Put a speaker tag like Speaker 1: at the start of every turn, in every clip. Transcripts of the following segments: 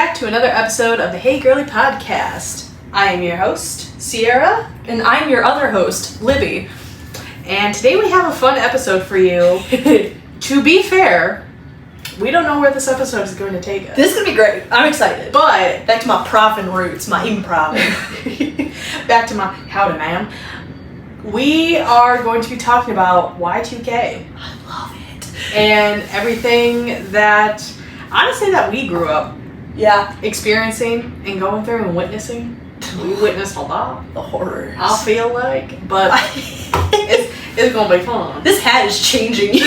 Speaker 1: back to another episode of the Hey Girly Podcast. I am your host, Ciara.
Speaker 2: And I'm your other host, Libby.
Speaker 1: And today we have a fun episode for you. To be fair, we don't know where this episode is going to take us.
Speaker 2: This is going to be great. I'm excited.
Speaker 1: But
Speaker 2: back to my proffing roots, my improv.
Speaker 1: back to my howdy ma'am. We are going to be talking about Y2K.
Speaker 2: I love it.
Speaker 1: And everything that, honestly, that we grew up experiencing and going through and witnessing. We witnessed a lot.
Speaker 2: The horrors.
Speaker 1: I feel like, but it's gonna be fun.
Speaker 2: This hat is changing you.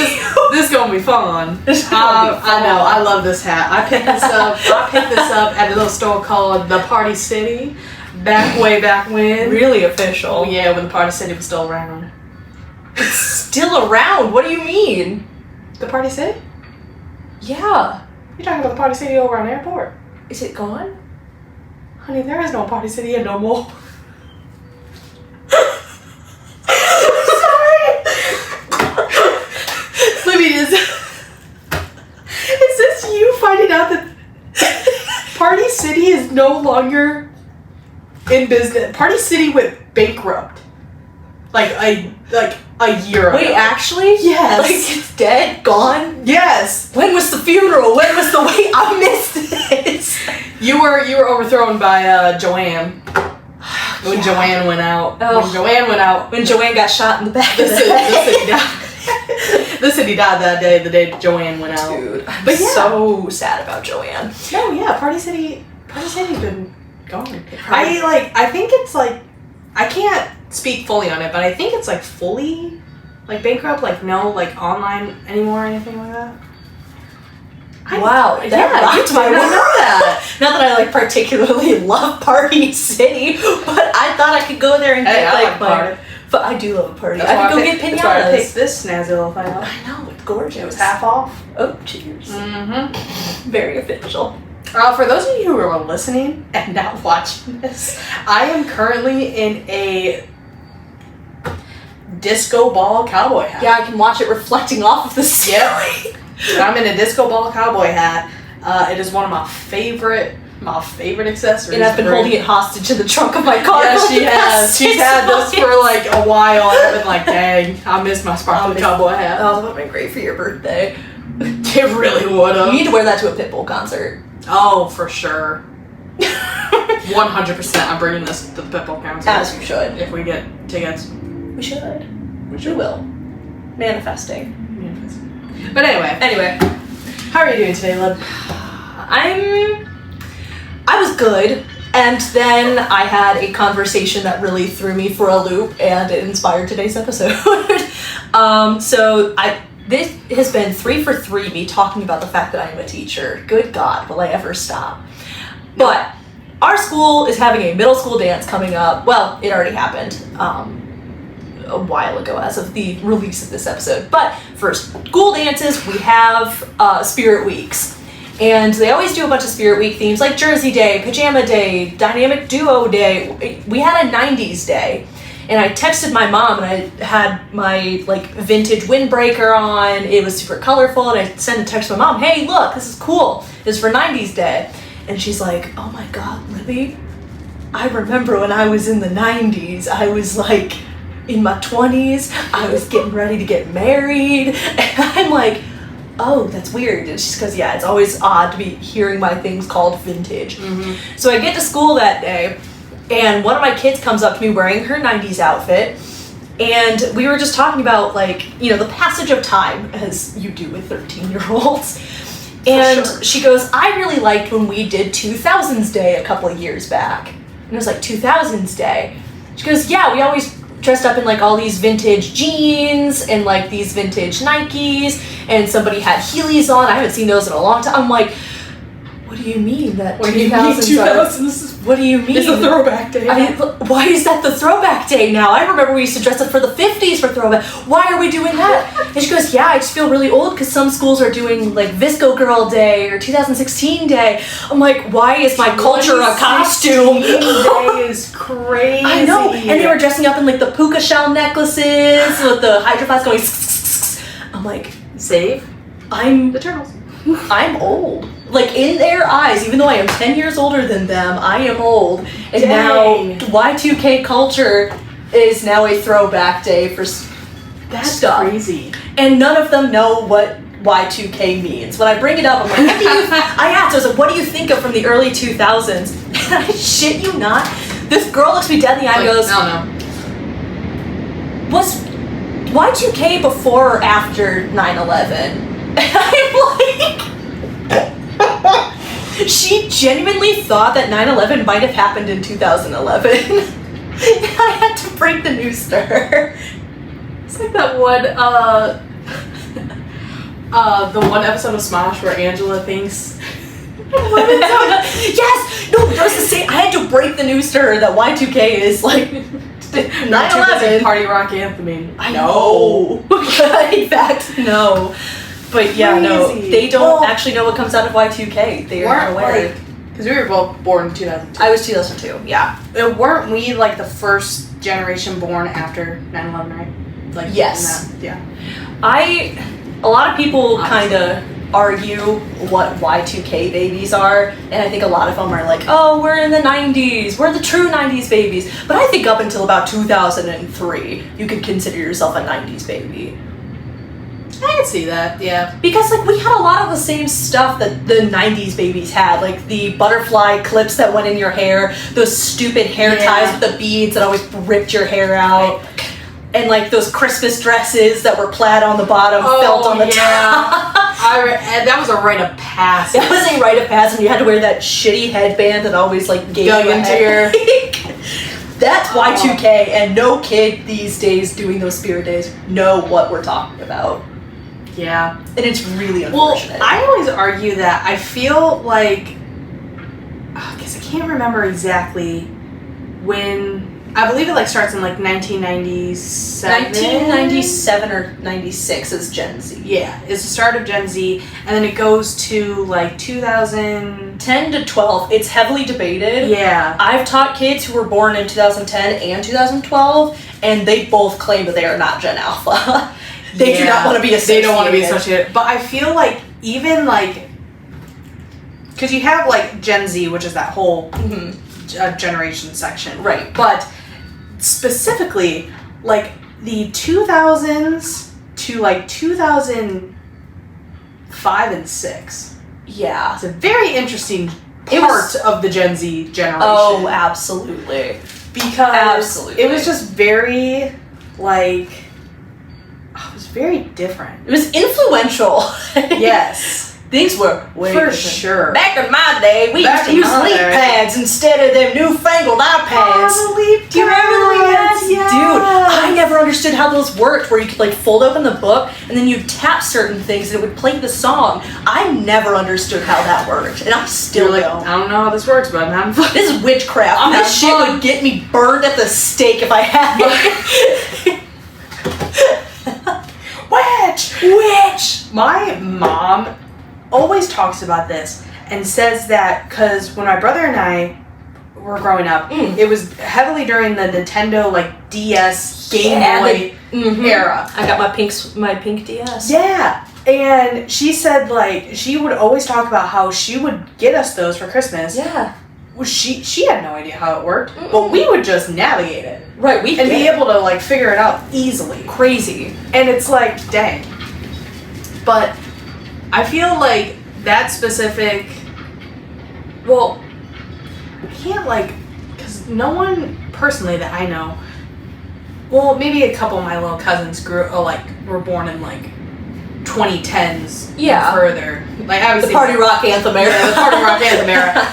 Speaker 1: This is gonna be fun.
Speaker 2: I
Speaker 1: know. I love this hat. I picked this up at a little store called the Party City. Way back when.
Speaker 2: Really official.
Speaker 1: Yeah, when the Party City was still around.
Speaker 2: It's still around? What do you mean?
Speaker 1: The Party City?
Speaker 2: Yeah.
Speaker 1: You're talking about the Party City over on the airport.
Speaker 2: Is it gone?
Speaker 1: Honey, there is no Party City here no more.
Speaker 2: Sorry.
Speaker 1: Libby, is this you finding out that Party City is no longer in business? Party City went bankrupt like a year ago.
Speaker 2: Wait, actually?
Speaker 1: Yes.
Speaker 2: Like it's dead? Gone?
Speaker 1: Yes.
Speaker 2: When was the funeral? When was the wait? I missed this.
Speaker 1: You were overthrown by Joanne. When Joanne went out.
Speaker 2: Oh.
Speaker 1: When Joanne went out.
Speaker 2: When Joanne got shot in the back
Speaker 1: The
Speaker 2: of the
Speaker 1: city
Speaker 2: head.
Speaker 1: died. The city died that day, the day Joanne went out.
Speaker 2: Dude, I'm
Speaker 1: But yeah.
Speaker 2: so sad about Joanne.
Speaker 1: No, yeah, Party City's been gone. I think it's like, I can't speak fully on it, but I think it's like fully like bankrupt, like no like online anymore or anything like that.
Speaker 2: Wow, that rocked my world. Not that I like particularly love Party City, but I thought I could go there and get like my. But I do love a party.
Speaker 1: That's
Speaker 2: I could go get pinatas.
Speaker 1: That's why I picked this snazzy little thing up.
Speaker 2: I know, it's gorgeous.
Speaker 1: It was half off.
Speaker 2: Oh, cheers.
Speaker 1: Mm-hmm.
Speaker 2: Very official.
Speaker 1: For those of you who are listening and not watching this, I am currently in a disco ball cowboy hat.
Speaker 2: Yeah, I can watch it reflecting off of the ceiling.
Speaker 1: I'm in a disco ball cowboy hat. It is one of my favorite accessories.
Speaker 2: And I've been holding it hostage in the trunk of my car.
Speaker 1: Yeah, she has. She's had this for like a while, and I've been like, dang, I miss my sparkly cowboy hat.
Speaker 2: Oh, that would have been great for your birthday.
Speaker 1: It really would have.
Speaker 2: You need to wear that to a Pitbull concert.
Speaker 1: Oh, for sure. 100%. I'm bringing this to the Pitbull concert.
Speaker 2: As you should.
Speaker 1: If we get tickets.
Speaker 2: We should. We will. Manifesting.
Speaker 1: But anyway, how are you doing today, Lib?
Speaker 2: I was good, and then I had a conversation that really threw me for a loop, and it inspired today's episode. This has been 3 for 3, me talking about the fact that I'm a teacher. Good God, will I ever stop? But our school is having a middle school dance coming up. Well, it already happened a while ago as of the release of this episode. But for school dances, we have Spirit Weeks. And they always do a bunch of Spirit Week themes, like Jersey Day, Pajama Day, Dynamic Duo Day. We had a 90s day. And I texted my mom, and I had my, like, vintage windbreaker on. It was super colorful, and I sent a text to my mom, hey, look, this is cool. It's for 90s Day. And she's like, oh my God, Libby, I remember when I was in the 90s. I was, like, in my 20s. I was getting ready to get married. And I'm like, oh, that's weird. And she's because, yeah, it's always odd to be hearing my things called vintage. Mm-hmm. So I get to school that day, and one of my kids comes up to me wearing her 90s outfit, and we were just talking about, like, you know, the passage of time, as you do with 13-year-olds. And she goes, I really liked when we did 2000s Day a couple of years back. And it was like, 2000s Day? She goes, yeah, we always dressed up in, like, all these vintage jeans and, like, these vintage Nikes, and somebody had Heelys on. I haven't seen those in a long time. I'm like, what do you mean that 2000s? What do you mean?
Speaker 1: It's a throwback day.
Speaker 2: Why is that the throwback day now? I remember we used to dress up for the 50s for throwback. Why are we doing that? And she goes, yeah, I just feel really old because some schools are doing like Visco Girl Day or 2016 Day. I'm like, why is my culture a costume?
Speaker 1: Day is crazy.
Speaker 2: I know. And they were dressing up in like the puka shell necklaces with the hydro flask going. I'm like,
Speaker 1: save.
Speaker 2: I'm
Speaker 1: the turtles.
Speaker 2: I'm old. Like, in their eyes, even though I am 10 years older than them, I am old. And
Speaker 1: Dang.
Speaker 2: now Y2K culture is now a throwback day for
Speaker 1: That's
Speaker 2: stuff.
Speaker 1: crazy.
Speaker 2: And none of them know what Y2K means. When I bring it up, I'm like, what do you I asked, I was like, what do you think of from the early 2000s? And I shit you not, this girl looks me dead in the eye and goes,
Speaker 1: no.
Speaker 2: was Y2K before or after 9/11? And I'm like, she genuinely thought that 9/11 might have happened in 2011. And I had to break the news to her.
Speaker 1: It's like that one, the one episode of Smosh where Angela thinks.
Speaker 2: Yes! No, that was the same. I had to break the news to her that Y2K is like 9/11.
Speaker 1: Party rock anthem.
Speaker 2: I know. In fact, no. But yeah, no,
Speaker 1: Crazy.
Speaker 2: they don't actually know what comes out of Y2K. They are aware.
Speaker 1: Because we were both born in 2002.
Speaker 2: I was 2002, yeah.
Speaker 1: Weren't we like the first generation born after 9/11, right? Like
Speaker 2: Yes.
Speaker 1: in that, yeah.
Speaker 2: A lot of people kind of argue what Y2K babies are, and I think a lot of them are like, oh, we're in the 90s, we're the true 90s babies. But I think up until about 2003, you could consider yourself a 90s baby.
Speaker 1: I can see that, yeah.
Speaker 2: Because, like, we had a lot of the same stuff that the 90s babies had. Like, the butterfly clips that went in your hair, those stupid hair ties with the beads that always ripped your hair out. And, like, those Christmas dresses that were plaid on the bottom, felt on the top.
Speaker 1: And that was a rite of passage.
Speaker 2: That was a rite of passage, and you had to wear that shitty headband that always, like, gave you into your... That's Y2K, and no kid these days doing those spirit days know what we're talking about.
Speaker 1: Yeah.
Speaker 2: And it's really unfortunate.
Speaker 1: Well, I always argue that I feel like, because I can't remember exactly when, I believe it like starts in like 1997.
Speaker 2: 1997 or 96 is Gen Z.
Speaker 1: Yeah, it's the start of Gen Z, and then it goes to like 2010
Speaker 2: to 12. It's heavily debated.
Speaker 1: Yeah.
Speaker 2: I've taught kids who were born in 2010 and 2012, and they both claim that they are not Gen Alpha. They do not want to be associated.
Speaker 1: They don't want to be associated. But I feel like even like, because you have like Gen Z, which is that whole generation section.
Speaker 2: Right.
Speaker 1: But specifically, like the 2000s to like 2005 and 6.
Speaker 2: Yeah.
Speaker 1: It's a very interesting part of the Gen Z generation.
Speaker 2: Oh, absolutely.
Speaker 1: Because it was just very like... it was very different.
Speaker 2: It was influential.
Speaker 1: Yes.
Speaker 2: Things were way
Speaker 1: for
Speaker 2: different.
Speaker 1: sure.
Speaker 2: Back in my day, we used to use leap pads instead of them newfangled iPads.
Speaker 1: Oh, the leap pads.
Speaker 2: Do you remember the leap pads?
Speaker 1: Yes.
Speaker 2: Dude, I never understood how those worked, where you could like fold open the book and then you'd tap certain things and it would play the song. I never understood how that worked, and I still don't.
Speaker 1: I don't know how this works, but I'm having fun.
Speaker 2: This is witchcraft. This shit would get me burned at the stake if I had it. Witch!
Speaker 1: My mom always talks about this and says that because when my brother and I were growing up, it was heavily during the Nintendo like DS Game Boy era.
Speaker 2: I got my pink DS.
Speaker 1: Yeah. And she said like she would always talk about how she would get us those for Christmas.
Speaker 2: Yeah.
Speaker 1: Well, she had no idea how it worked, but we would just navigate it.
Speaker 2: Right, we
Speaker 1: and be able to like figure it out easily.
Speaker 2: Crazy.
Speaker 1: And it's like, dang. But I feel like that specific, well, I can't like, because no one personally that I know, well, maybe a couple of my little cousins were born in like 2010s.
Speaker 2: Yeah.
Speaker 1: Further. Like obviously.
Speaker 2: The party rock anthem era.
Speaker 1: Yeah, the party rock anthem era.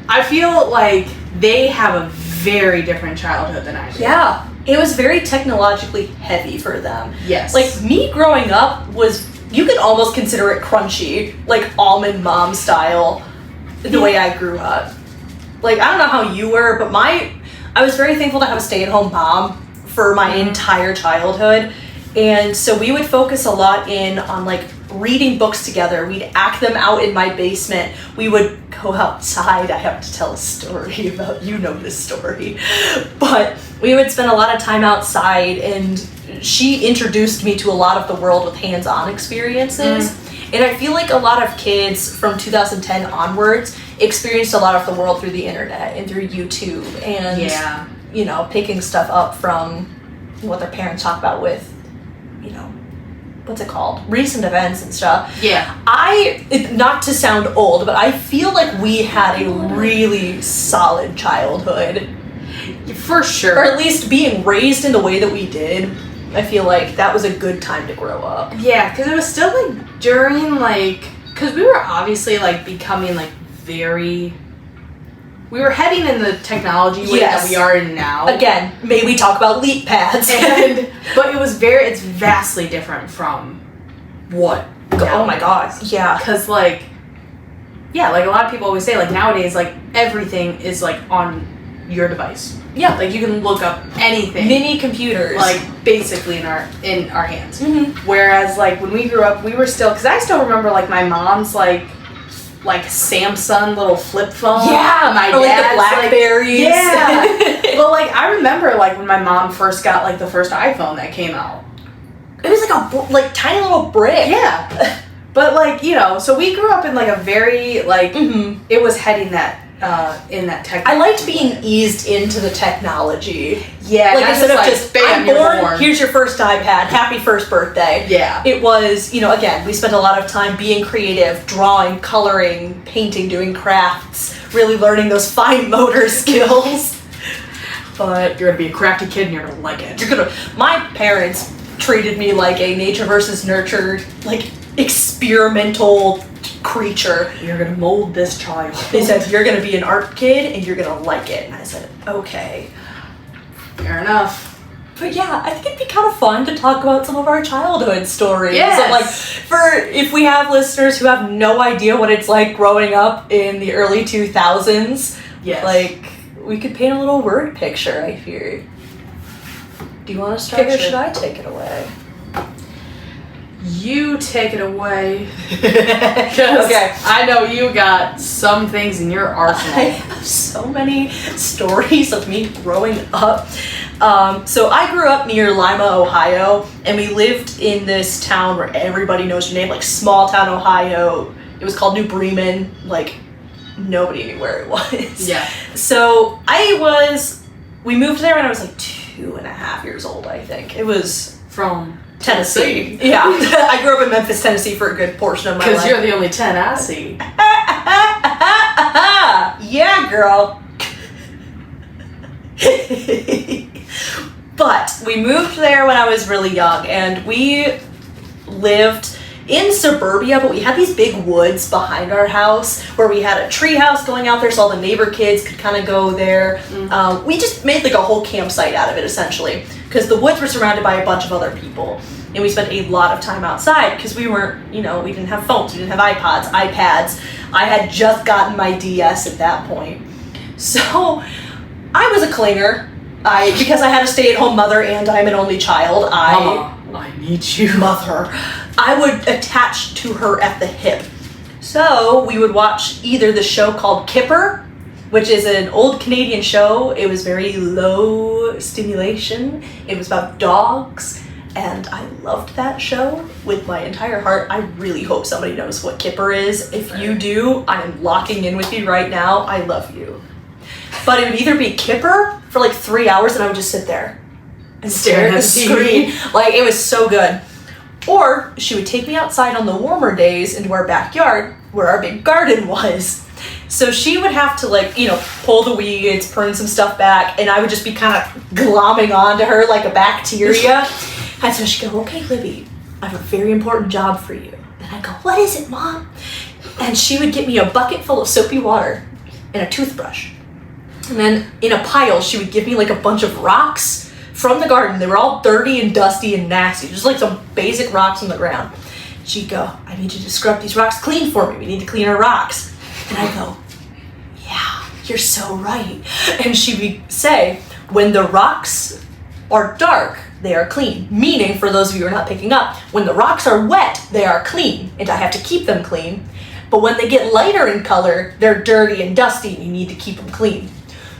Speaker 1: I feel like they have a very different childhood than I do.
Speaker 2: Yeah. It was very technologically heavy for them.
Speaker 1: Yes.
Speaker 2: Like, me growing up was, you could almost consider it crunchy, like almond mom style, the way I grew up. Like, I don't know how you were, but I was very thankful to have a stay-at-home mom for my entire childhood. And so we would focus a lot on like reading books together. We'd act them out in my basement. We would go outside. I have to tell a story about, you know this story. But we would spend a lot of time outside, and she introduced me to a lot of the world with hands-on experiences. And I feel like a lot of kids from 2010 onwards experienced a lot of the world through the internet and through YouTube and, you know, picking stuff up from what their parents talk about with, you know, what's it called? Recent events and stuff.
Speaker 1: Yeah.
Speaker 2: Not to sound old, but I feel like we had a really solid childhood.
Speaker 1: For sure.
Speaker 2: Or at least being raised in the way that we did. I feel like that was a good time to grow up.
Speaker 1: Yeah, because it was still like during like, because we were obviously like becoming like we were heading in the technology way that we are in now.
Speaker 2: Again, may we talk about leap pads.
Speaker 1: But it's vastly different from what.
Speaker 2: Oh my god. Yeah.
Speaker 1: Because like a lot of people always say like nowadays like everything is like on your device.
Speaker 2: Yeah.
Speaker 1: Like you can look up anything.
Speaker 2: Mini computers.
Speaker 1: Like basically in our hands.
Speaker 2: Mm-hmm.
Speaker 1: Whereas like when we grew up, we were still, because I still remember like my mom's like Samsung little flip phone.
Speaker 2: Yeah.
Speaker 1: My
Speaker 2: or
Speaker 1: dad's
Speaker 2: like the Blackberries.
Speaker 1: But like I remember like when my mom first got like the first iPhone that came out.
Speaker 2: It was like a tiny little brick.
Speaker 1: Yeah. But like, you know, so we grew up in like a very like it was heading that in that tech.
Speaker 2: I liked being eased into the technology.
Speaker 1: Yeah,
Speaker 2: like instead of just
Speaker 1: bam,
Speaker 2: I'm born, here's your first iPad, happy first birthday.
Speaker 1: Yeah.
Speaker 2: It was, you know, again, we spent a lot of time being creative, drawing, coloring, painting, doing crafts, really learning those fine motor skills.
Speaker 1: But you're gonna be a crafty kid and you're gonna like it.
Speaker 2: My parents treated me like a nature versus nurture, like experimental creature.
Speaker 1: You're gonna mold this child.
Speaker 2: They said, you're gonna be an art kid and you're gonna like it. And I said, okay.
Speaker 1: Fair enough.
Speaker 2: But yeah, I think it'd be kind of fun to talk about some of our childhood stories.
Speaker 1: Yes.
Speaker 2: So like, if we have listeners who have no idea what it's like growing up in the early 2000s,
Speaker 1: yes.
Speaker 2: like, we could paint a little word picture, I fear. Do you want to start or should I take it away?
Speaker 1: You take it away. Okay. I know you got some things in your arsenal.
Speaker 2: I have so many stories of me growing up. So I grew up near Lima, Ohio, and we lived in this town where everybody knows your name, like small town Ohio. It was called New Bremen. Like, nobody knew where it was.
Speaker 1: Yeah.
Speaker 2: So we moved there when I was like 2.5 years old, I think. It was
Speaker 1: from
Speaker 2: Tennessee. Yeah. I grew up in Memphis, Tennessee for a good portion of my life.
Speaker 1: Because you're the only 10 I see.
Speaker 2: Yeah, girl. But we moved there when I was really young, and we lived in suburbia, but we had these big woods behind our house where we had a tree house going out there so all the neighbor kids could kind of go there. We just made like a whole campsite out of it, essentially, because the woods were surrounded by a bunch of other people, and we spent a lot of time outside because we weren't, you know, we didn't have phones, we didn't have iPads. I had just gotten my DS at that point. So I was a clinger. Because I had a stay-at-home mother and I'm an only child,
Speaker 1: I need you.
Speaker 2: Mother. I would attach to her at the hip. So we would watch either the show called Kipper, which is an old Canadian show. It was very low stimulation. It was about dogs, and I loved that show with my entire heart. I really hope somebody knows what Kipper is. If you do, I am locking in with you right now. I love you. But it would either be Kipper for like 3 hours, and I would just sit there and stare at the screen. Like, it was so good. Or she would take me outside on the warmer days into our backyard where our big garden was. So she would have to, like, you know, pull the weeds, prune some stuff back, and I would just be kind of glomming onto her like a bacteria. And so she'd go, okay, Libby, I have a very important job for you. And I'd go, what is it, Mom? And she would get me a bucket full of soapy water and a toothbrush. And then in a pile, she would give me like a bunch of rocks from the garden. They were all dirty and dusty and nasty, just like some basic rocks on the ground. She'd go, I need you to scrub these rocks clean for me. We need to clean our rocks. And I'd go, yeah, you're so right. And she would say, when the rocks are dark, they are clean. Meaning, for those of you who are not picking up, when the rocks are wet, they are clean, and I have to keep them clean. But when they get lighter in color, they're dirty and dusty, and you need to keep them clean.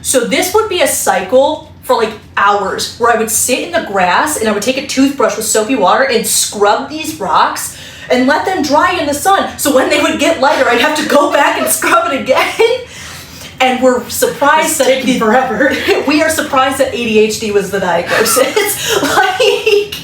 Speaker 2: So this would be a cycle for like hours, where I would sit in the grass and I would take a toothbrush with soapy water and scrub these rocks and let them dry in the sun. So when they would get lighter, I'd have to go back and scrub it again. And we're surprised that
Speaker 1: taking forever.
Speaker 2: We are surprised that ADHD was the diagnosis. Like,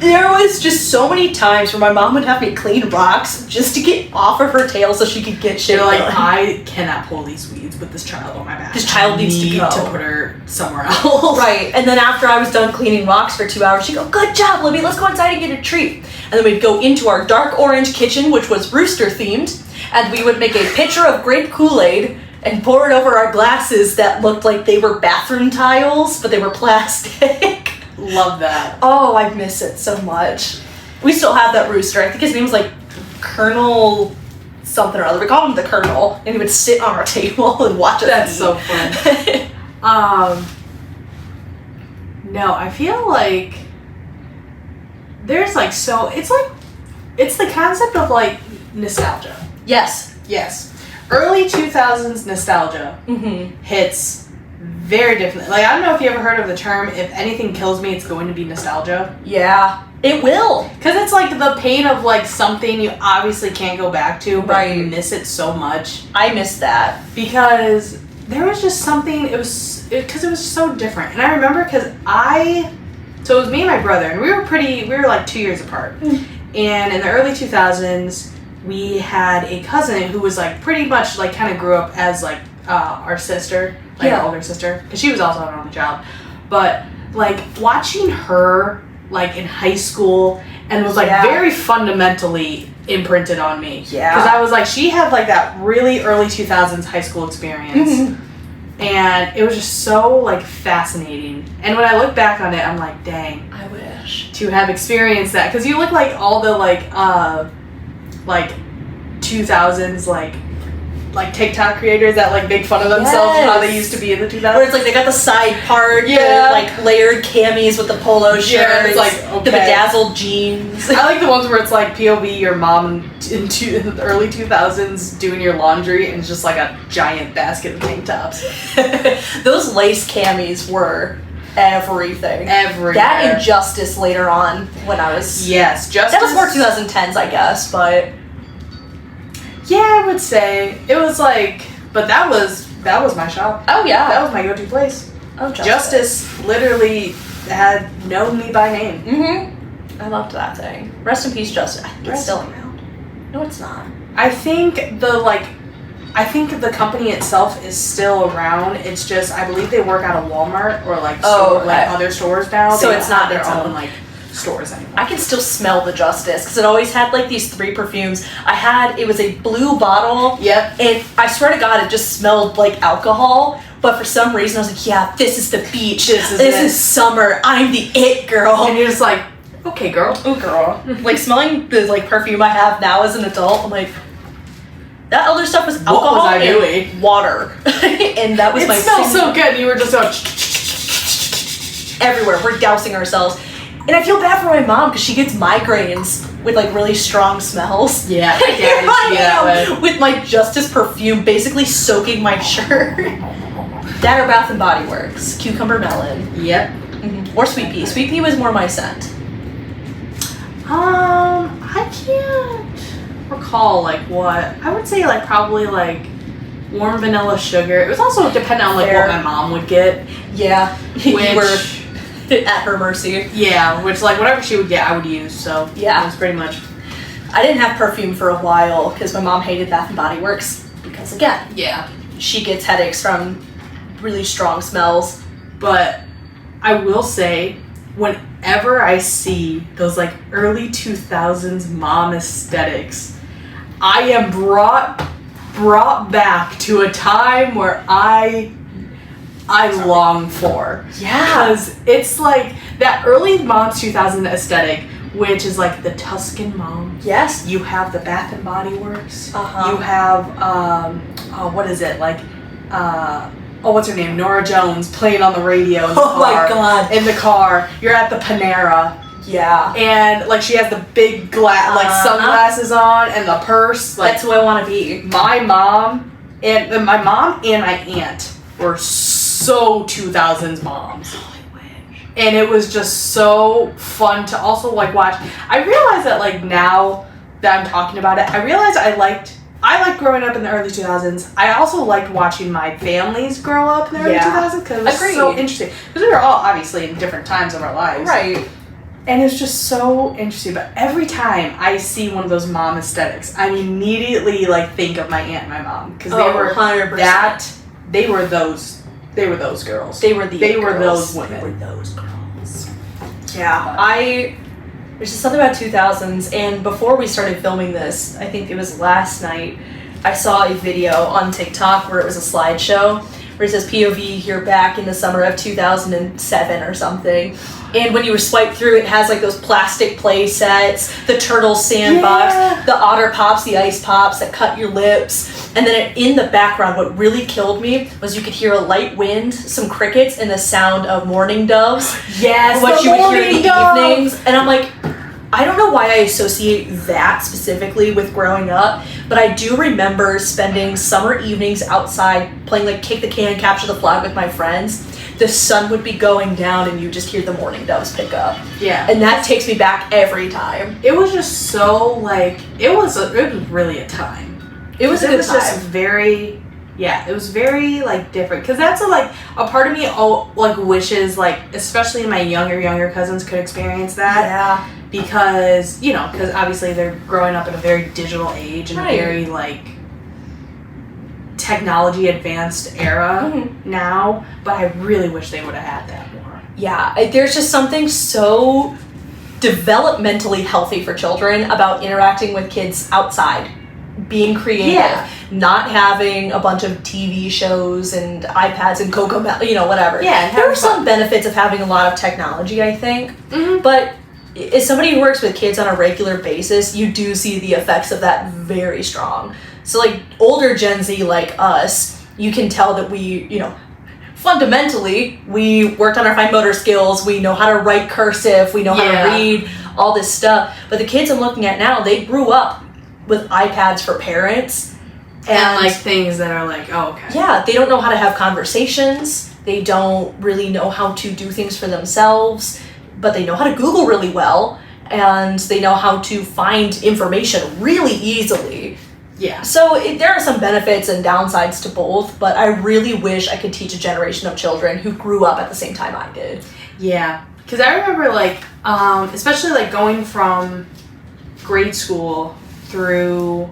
Speaker 2: there was just so many times where my mom would have me clean rocks just to get off of her tail so she could get shit
Speaker 1: You're like,
Speaker 2: done.
Speaker 1: I cannot pull these weeds with this child on my back.
Speaker 2: This child needs to go.
Speaker 1: to put her somewhere else.
Speaker 2: Right, and then after I was done cleaning rocks for 2 hours, she'd go, good job, Libby, let's go inside and get a treat. And then we'd go into our dark orange kitchen, which was rooster themed, and we would make a pitcher of grape Kool-Aid and pour it over our glasses that looked like they were bathroom tiles, but they were plastic.
Speaker 1: Love that.
Speaker 2: Oh, I miss it so much. We still have that rooster. I think his name was like Colonel something or other. We called him the Colonel, and he would sit on our table and watch us
Speaker 1: That's
Speaker 2: eat.
Speaker 1: so fun. No, I feel like there's like it's the concept of like nostalgia.
Speaker 2: Yes.
Speaker 1: Yes. Early 2000s nostalgia hits very differently. Like, I don't know if you ever heard of the term, if anything kills me, it's going to be nostalgia.
Speaker 2: Yeah. It will.
Speaker 1: Because it's like the pain of like something you obviously can't go back to, but you
Speaker 2: Right.
Speaker 1: miss it so much.
Speaker 2: I miss that.
Speaker 1: Because there was just something, because it was so different. And I remember so it was me and my brother, and we were like 2 years apart. And in the early 2000s, we had a cousin who was like pretty much like kind of grew up as like our sister, like our older sister, because she was also an only child. But like watching her like in high school and was like very fundamentally imprinted on me.
Speaker 2: Yeah.
Speaker 1: Because I was like, she had like that really early 2000s high school experience. And it was just so like fascinating. And when I look back on it, I'm like, dang.
Speaker 2: I wish.
Speaker 1: To have experienced that. Because you look like all the like 2000s like TikTok creators that like make fun of themselves and how they used to be in the 2000s.
Speaker 2: Where it's like they got the side part, the like layered camis with the polo shirts,
Speaker 1: it's like,
Speaker 2: the bedazzled jeans.
Speaker 1: I like the ones where it's like POV your mom in the early 2000s doing your laundry and it's just like a giant basket of tank tops.
Speaker 2: Those lace camis were everything.
Speaker 1: Everywhere.
Speaker 2: That and Justice later on when I was...
Speaker 1: Yes, Justice.
Speaker 2: That was more 2010s, I guess, but...
Speaker 1: Yeah, I would say. It was like... But that was my shop.
Speaker 2: Oh, yeah.
Speaker 1: That was my go-to place.
Speaker 2: Oh,
Speaker 1: Justice literally had known me by name.
Speaker 2: I loved that thing. Rest in peace, Justice. I think it's still around. No, it's not.
Speaker 1: I think the company itself is still around. It's just I believe they work out of Walmart or like other stores now.
Speaker 2: So
Speaker 1: they
Speaker 2: it's
Speaker 1: don't
Speaker 2: not
Speaker 1: have
Speaker 2: its
Speaker 1: their
Speaker 2: own
Speaker 1: own like stores anymore.
Speaker 2: I can still smell the Justice because it always had like these 3 perfumes. It was a blue bottle.
Speaker 1: Yep.
Speaker 2: And I swear to God, it just smelled like alcohol. But for some reason, I was like, yeah, this is the beach. This is summer. I'm the it girl.
Speaker 1: And you're just like, okay, girl.
Speaker 2: Oh, girl. Like smelling the like perfume I have now as an adult, I'm like, that other stuff was alcohol
Speaker 1: What was I
Speaker 2: and
Speaker 1: doing?
Speaker 2: water. And that was
Speaker 1: It
Speaker 2: my
Speaker 1: smells so good. And you were just going
Speaker 2: everywhere. We're dousing ourselves. And I feel bad for my mom because she gets migraines with like really strong smells.
Speaker 1: Yeah,
Speaker 2: Here I am with my Justice perfume basically soaking my shirt. That or Bath and Body Works. Cucumber melon.
Speaker 1: Yep.
Speaker 2: Or Sweet Pea. Sweet Pea was more my scent.
Speaker 1: I can't recall like what. I would say like probably like warm vanilla sugar. It was also dependent on like what my mom would get.
Speaker 2: Yeah. You were at her mercy.
Speaker 1: Yeah, which like whatever she would get, I would use. So
Speaker 2: yeah,
Speaker 1: it was pretty much.
Speaker 2: I didn't have perfume for a while because my mom hated Bath and Body Works because again, she gets headaches from really strong smells.
Speaker 1: But I will say, whenever I see those like early 2000s mom aesthetics, I am brought back to a time where I long for.
Speaker 2: Yeah.
Speaker 1: Because it's like that early mom's 2000 aesthetic, which is like the Tuscan mom.
Speaker 2: Yes.
Speaker 1: You have the Bath and Body Works.
Speaker 2: Uh-huh.
Speaker 1: You have what is it like? what's her name? Nora Jones playing on the radio in the
Speaker 2: Oh my God.
Speaker 1: In the car. You're at the Panera.
Speaker 2: Yeah.
Speaker 1: And, like, she has the big sunglasses on and the purse. Like,
Speaker 2: that's who I want to be.
Speaker 1: My mom and my aunt were so 2000s moms. And it was just so fun to also, like, watch. I realize that, like, now that I'm talking about it, I realize I liked growing up in the early 2000s. I also liked watching my families grow up in the early 2000s because it was so interesting. Because we were all obviously in different times of our lives.
Speaker 2: Right.
Speaker 1: And it's just so interesting. But every time I see one of those mom aesthetics, I immediately, like, think of my aunt and my mom. Because they were
Speaker 2: 100%.
Speaker 1: They were those girls.
Speaker 2: They were
Speaker 1: those women.
Speaker 2: They were those girls. Yeah. There's just something about 2000s, and before we started filming this, I think it was last night, I saw a video on TikTok where it was a slideshow where it says POV here back in the summer of 2007 or something. And when you swipe through, it has like those plastic play sets, the turtle sandbox, the otter pops, the ice pops that cut your lips. And then in the background, what really killed me was you could hear a light wind, some crickets, and the sound of mourning doves. Yes,
Speaker 1: what you would hear in the
Speaker 2: evenings. And I'm like, I don't know why I associate that specifically with growing up, but I do remember spending summer evenings outside playing like kick the can, capture the flag with my friends. The sun would be going down and you just hear the mourning doves pick up. Yeah. And that takes me back every time.
Speaker 1: It was just so, like, it was really a time.
Speaker 2: It was a good time.
Speaker 1: Just very, it was very, like, different. Because that's, a part of me, wishes, like, especially my younger cousins could experience that.
Speaker 2: Yeah.
Speaker 1: Because obviously they're growing up in a very digital age and a very, like, technology advanced era now, but I really wish they would have had that more.
Speaker 2: Yeah, there's just something so developmentally healthy for children about interacting with kids outside, being creative, not having a bunch of TV shows and iPads and whatever.
Speaker 1: Yeah,
Speaker 2: there are some benefits of having a lot of technology, I think, but as somebody who works with kids on a regular basis, you do see the effects of that very strong. So, like, older Gen Z like us, you can tell that we, fundamentally, we worked on our fine motor skills, we know how to write cursive, we know how to read, all this stuff. But the kids I'm looking at now, they grew up with iPads for parents.
Speaker 1: And like, things that are like, oh, okay.
Speaker 2: Yeah, they don't know how to have conversations. They don't really know how to do things for themselves. But they know how to Google really well. And they know how to find information really easily.
Speaker 1: Yeah.
Speaker 2: So there are some benefits and downsides to both, but I really wish I could teach a generation of children who grew up at the same time I did.
Speaker 1: Yeah. Because I remember, like, especially, like, going from grade school through,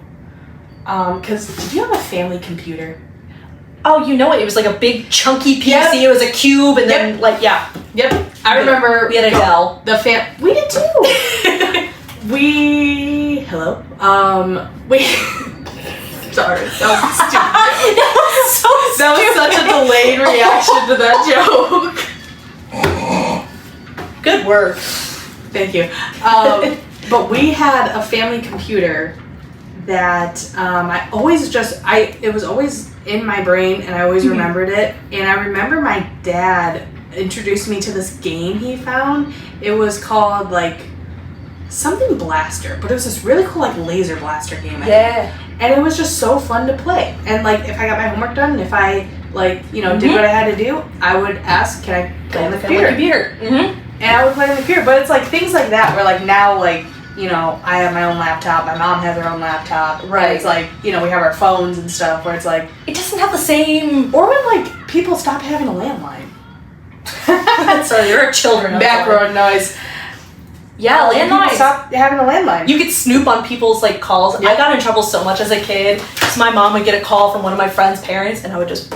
Speaker 1: because did you have a family computer?
Speaker 2: Oh, you know it. It was like a big chunky PC. Yep. It was a cube, and then,
Speaker 1: Yep. I remember.
Speaker 2: We had a Dell.
Speaker 1: We did too. Hello? Sorry, that was stupid. That was such a delayed reaction to that joke.
Speaker 2: Good work.
Speaker 1: Thank you. But we had a family computer that it was always in my brain, and I always remembered it. And I remember my dad introduced me to this game he found. It was called, like, something blaster, but it was this really cool, like, laser blaster game. And it was just so fun to play. And, like, if I got my homework done, if I, like, did what I had to do, I would ask, can I play on the computer? And I would play on the computer. But it's, like, things like that where, like, now, like, I have my own laptop, my mom has her own laptop. Right. It's like, we have our phones and stuff where it's like,
Speaker 2: it doesn't have the same.
Speaker 1: Or when, like, people stopped having a landline.
Speaker 2: Sorry, there are children.
Speaker 1: Background noise.
Speaker 2: Yeah, landline.
Speaker 1: Stop having a landline.
Speaker 2: You could snoop on people's, like, calls. Yep. I got in trouble so much as a kid. So my mom would get a call from one of my friend's parents, and I would just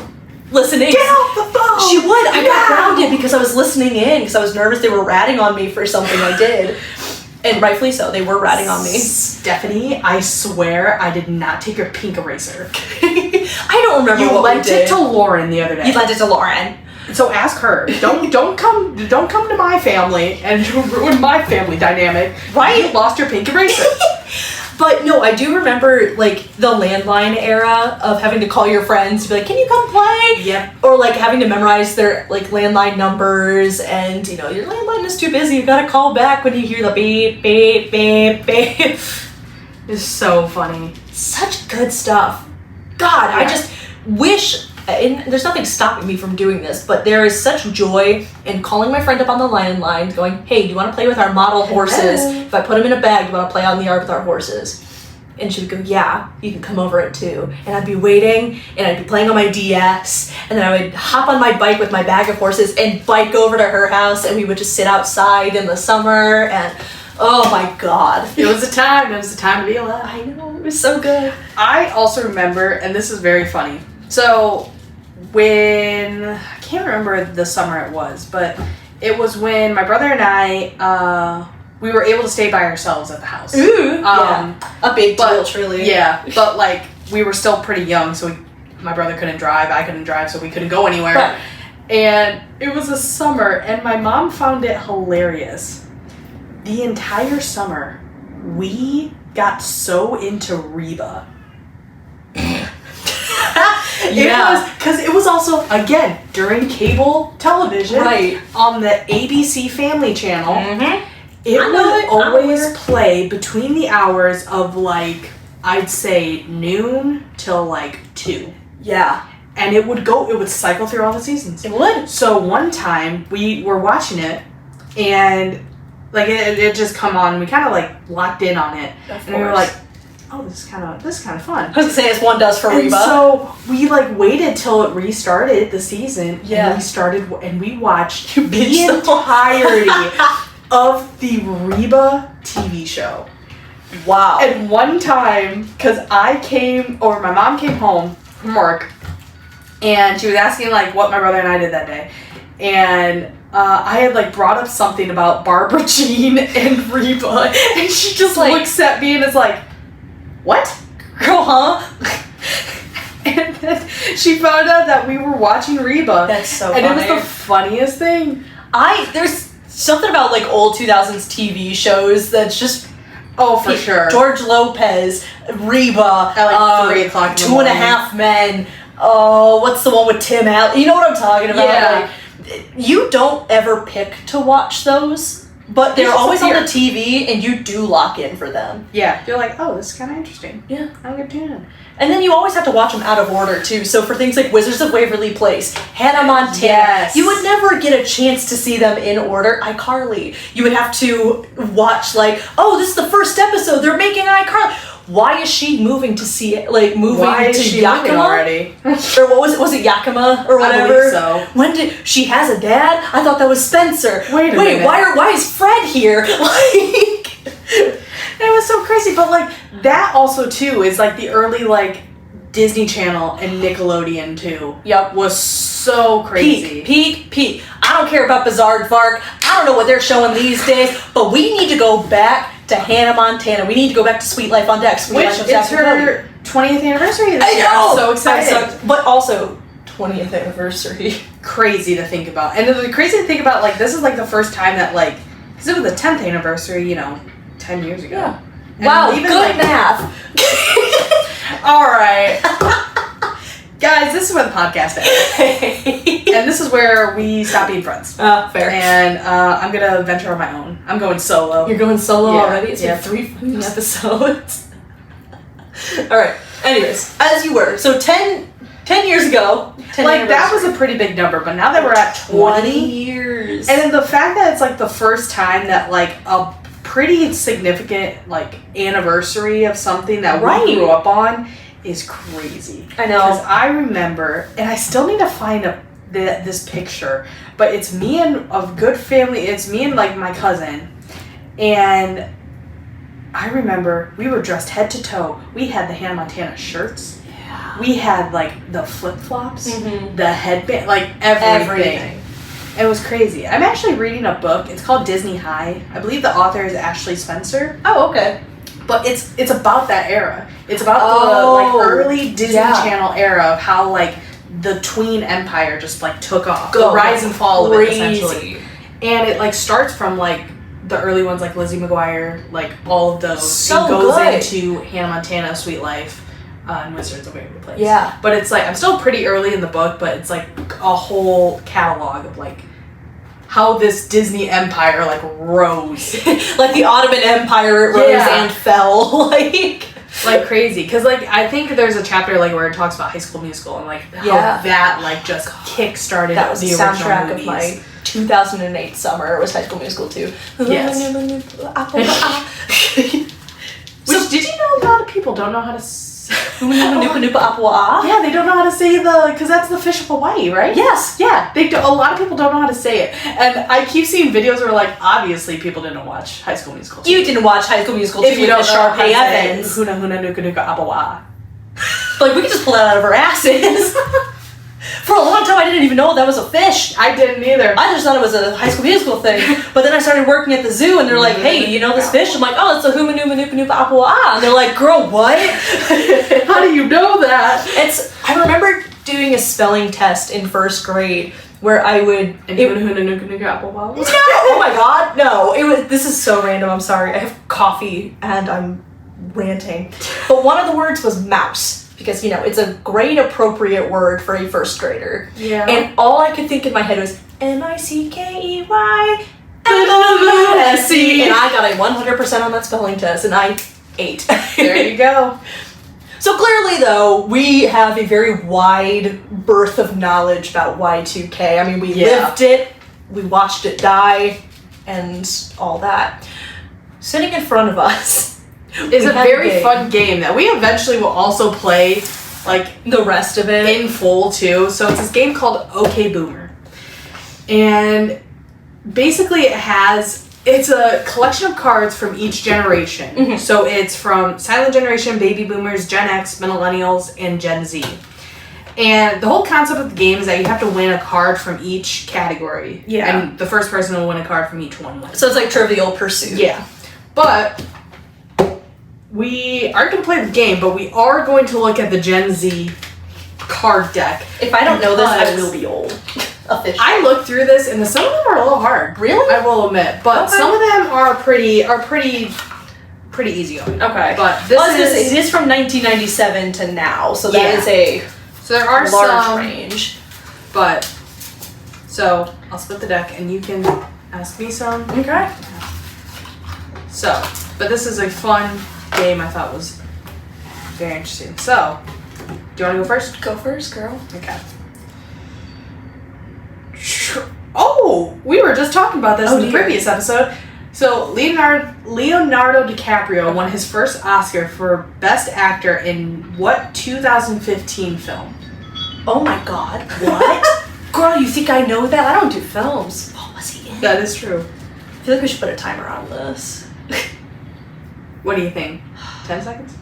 Speaker 2: listen in.
Speaker 1: Get off the phone!
Speaker 2: She would. I got grounded because I was listening in because I was nervous they were ratting on me for something I did. And rightfully so. They were ratting on me.
Speaker 1: Stephanie, I swear I did not take your pink eraser.
Speaker 2: I don't remember what we did.
Speaker 1: You lent it to Lauren the other day.
Speaker 2: You lent it to Lauren.
Speaker 1: So ask her. Don't come to my family and ruin my family dynamic.
Speaker 2: Right?
Speaker 1: You lost your pink eraser.
Speaker 2: But no, I do remember like the landline era of having to call your friends to be like, can you come play?
Speaker 1: Yep.
Speaker 2: Or like having to memorize their like landline numbers, and you know, your landline is too busy, you gotta call back when you hear the beep, beep, beep, beep.
Speaker 1: It's so funny.
Speaker 2: Such good stuff. God, I just wish, and there's nothing stopping me from doing this, but there is such joy in calling my friend up on the landline, going, hey, do you want to play with our model horses? If I put them in a bag, do you want to play on the yard with our horses? And she would go, yeah, you can come over at 2. And I'd be waiting, and I'd be playing on my DS, and then I would hop on my bike with my bag of horses and bike over to her house, and we would just sit outside in the summer, and oh my God.
Speaker 1: It was a time. It was a time to be alive.
Speaker 2: I know, it was so good.
Speaker 1: I also remember, and this is very funny. So, I can't remember the summer it was, but it was when my brother and I, we were able to stay by ourselves at the house.
Speaker 2: Ooh, yeah. A big deal, truly.
Speaker 1: Yeah, but like, we were still pretty young, so my brother couldn't drive, I couldn't drive, so we couldn't go anywhere.
Speaker 2: Right.
Speaker 1: And it was a summer, and my mom found it hilarious. The entire summer, we got so into Reba. Because it was also, again, during cable television,
Speaker 2: right,
Speaker 1: on the ABC Family Channel.
Speaker 2: Mm-hmm.
Speaker 1: It would always play between the hours of like, I'd say noon till like 2.
Speaker 2: Yeah.
Speaker 1: And it would cycle through all the seasons.
Speaker 2: It would.
Speaker 1: So one time we were watching it, and like it just come on. We kind of like locked in on it, and we were like, "Oh, this is kind of fun."
Speaker 2: I was gonna say, as one does for Reba.
Speaker 1: So we like waited till it restarted the season.
Speaker 2: Yeah.
Speaker 1: And we watched the entirety of the Reba TV show.
Speaker 2: Wow.
Speaker 1: And one time, because my mom came home from work, and she was asking like what my brother and I did that day, and I had like brought up something about Barbara Jean and Reba, and she just looks at me and is like, "What, girl, huh?" And then she found out that we were watching Reba.
Speaker 2: That's so
Speaker 1: funny.
Speaker 2: funny.
Speaker 1: It was the funniest thing.
Speaker 2: There's something about like old 2000s TV shows that's just,
Speaker 1: oh, for sure.
Speaker 2: George Lopez, Reba,
Speaker 1: at like 3 o'clock in the
Speaker 2: Two
Speaker 1: morning.
Speaker 2: and a Half Men. Oh, what's the one with Tim Allen? You know what I'm talking about?
Speaker 1: Yeah.
Speaker 2: Like, you don't ever pick to watch those, but they're always on the TV, and you do lock in for them.
Speaker 1: Yeah. You're like, oh, this is kind of interesting.
Speaker 2: Yeah.
Speaker 1: I'm gonna tune in.
Speaker 2: And then you always have to watch them out of order, too. So for things like Wizards of Waverly Place, Hannah Montana,
Speaker 1: yes,
Speaker 2: you would never get a chance to see them in order. iCarly. You would have to watch, like, oh, this is the first episode. They're making iCarly. Why is she moving to see it? Like, moving
Speaker 1: Why
Speaker 2: to
Speaker 1: is she
Speaker 2: Yakima?
Speaker 1: moving already?
Speaker 2: Or what was it? Was it Yakima or whatever?
Speaker 1: I believe so.
Speaker 2: When did she has a dad? I thought that was Spencer.
Speaker 1: Wait a minute.
Speaker 2: Why is Fred here? Like,
Speaker 1: it was so crazy. But like that also too is like the early like Disney Channel and Nickelodeon too.
Speaker 2: Yep.
Speaker 1: Was so crazy.
Speaker 2: Peak. I don't care about Bizarre Vark. I don't know what they're showing these days, but we need to go back to Hannah Montana. We need to go back to Sweet Life on Deck.
Speaker 1: Which is her 20th anniversary this year.
Speaker 2: I know!
Speaker 1: I'm so excited.
Speaker 2: But also 20th anniversary.
Speaker 1: Crazy to think about. And the crazy to think about, like, this is like the first time that like, because it was the 10th anniversry, 10 years ago.
Speaker 2: Yeah.
Speaker 1: And
Speaker 2: wow,
Speaker 1: even,
Speaker 2: good
Speaker 1: like,
Speaker 2: math.
Speaker 1: All right. Guys, this is where the podcast ends. And this is where we stop being friends.
Speaker 2: Fair.
Speaker 1: And I'm going to venture on my own. I'm going solo.
Speaker 2: You're going solo already? It's
Speaker 1: been
Speaker 2: 3 fucking episodes. Alright, anyways, as you were. So 10 years ago.
Speaker 1: Like, that was a pretty big number, but now that we're at 20
Speaker 2: years.
Speaker 1: And then the fact that it's like the first time that like a pretty significant like anniversary of something that we grew up on is crazy.
Speaker 2: I know.
Speaker 1: Because I remember, and I still need to find this picture, but it's me and a good family. It's me and like my cousin, and I remember we were dressed head to toe. We had the Hannah Montana shirts. Yeah. We had like the flip flops, the headband, like everything. It was crazy. I'm actually reading a book. It's called Disney High. I believe the author is Ashley Spencer.
Speaker 2: Oh, okay.
Speaker 1: But it's about that era. It's about the like early Disney Channel era of how like the tween empire just like took off. The rise and fall of it, essentially. And it like starts from like the early ones like Lizzie McGuire, like all of those.
Speaker 2: So
Speaker 1: it goes
Speaker 2: good.
Speaker 1: into Hannah Montana, Sweet Life, and Wizards of Waverly Place.
Speaker 2: Yeah.
Speaker 1: But it's like, I'm still pretty early in the book, but it's like a whole catalog of like how this Disney empire like rose.
Speaker 2: Like the Ottoman Empire, it rose and fell.
Speaker 1: Like crazy. Because like, I think there's a chapter like where it talks about High School Musical and like how that like just kick-started
Speaker 2: that was the
Speaker 1: soundtrack
Speaker 2: of my 2008 summer. It was High School Musical too.
Speaker 1: Yes. Which, did you know a lot of people don't know how to yeah, they don't know how to say because that's the fish of Hawaii, right?
Speaker 2: Yes.
Speaker 1: Yeah, a lot of people don't know how to say it. And I keep seeing videos where like, obviously people didn't watch High School Musical 2.
Speaker 2: You didn't watch High School Musical 2
Speaker 1: if you don't know how to
Speaker 2: Sharpay
Speaker 1: say
Speaker 2: Evans.
Speaker 1: Huna Huna Nuka Nuka Apawa.
Speaker 2: Like, we could just pull that out of our asses. For a long time, I didn't even know that was a fish.
Speaker 1: I didn't either.
Speaker 2: I just thought it was a High School Musical thing. But then I started working at the zoo, and they're like, hey, you know this fish? I'm like, oh, it's a Huma Numa Nupa Nupa Apua. And they're like, girl, what?
Speaker 1: How do you know that?
Speaker 2: I remember doing a spelling test in first grade where I would...
Speaker 1: Huna Huna Nuka Nuka Apua?
Speaker 2: No! Oh my god, no. This is so random, I'm sorry. I have coffee, and I'm ranting. But one of the words was mouse. Because, you know, it's a grade-appropriate word for a first grader.
Speaker 1: Yeah.
Speaker 2: And all I could think in my head was, Mickey and I got a 100% on that spelling test, and I ate.
Speaker 1: There you go.
Speaker 2: So clearly, though, we have a very wide berth of knowledge about Y2K. I mean, we lived it, we watched it die, and all that. Sitting in front of us
Speaker 1: is a very fun game that we eventually will also play, like,
Speaker 2: the rest of it
Speaker 1: in full too. So it's this game called OK Boomer, and basically it's a collection of cards from each generation. Mm-hmm. So it's from Silent Generation, Baby Boomers, Gen X, Millennials, and Gen Z. And the whole concept of the game is that you have to win a card from each category. Yeah. And the first person will win a card from each one.
Speaker 2: So it's like Trivial Pursuit.
Speaker 1: Yeah. But we aren't going to play the game, but we are going to look at the Gen Z card deck.
Speaker 2: If I don't know this, I will be old. Officially.
Speaker 1: I looked through this, and some of them are a little hard.
Speaker 2: Really?
Speaker 1: I will admit. But some of them are pretty easy going.
Speaker 2: Okay.
Speaker 1: But
Speaker 2: it is from 1997 to now, so that is a
Speaker 1: so there are
Speaker 2: large
Speaker 1: some
Speaker 2: range.
Speaker 1: But so I'll split the deck, and you can ask me some.
Speaker 2: Okay.
Speaker 1: So, but this is a fun game. I thought was very interesting. So, do you want to go first?
Speaker 2: Go first, girl.
Speaker 1: Okay. Oh, we were just talking about this in the previous episode. So Leonardo DiCaprio won his first Oscar for Best Actor in what 2015 film?
Speaker 2: Oh my god, what? Girl, you think I know that? I don't do films. What was he in?
Speaker 1: That is true.
Speaker 2: I feel like we should put a timer on this.
Speaker 1: What do you think? 10 seconds?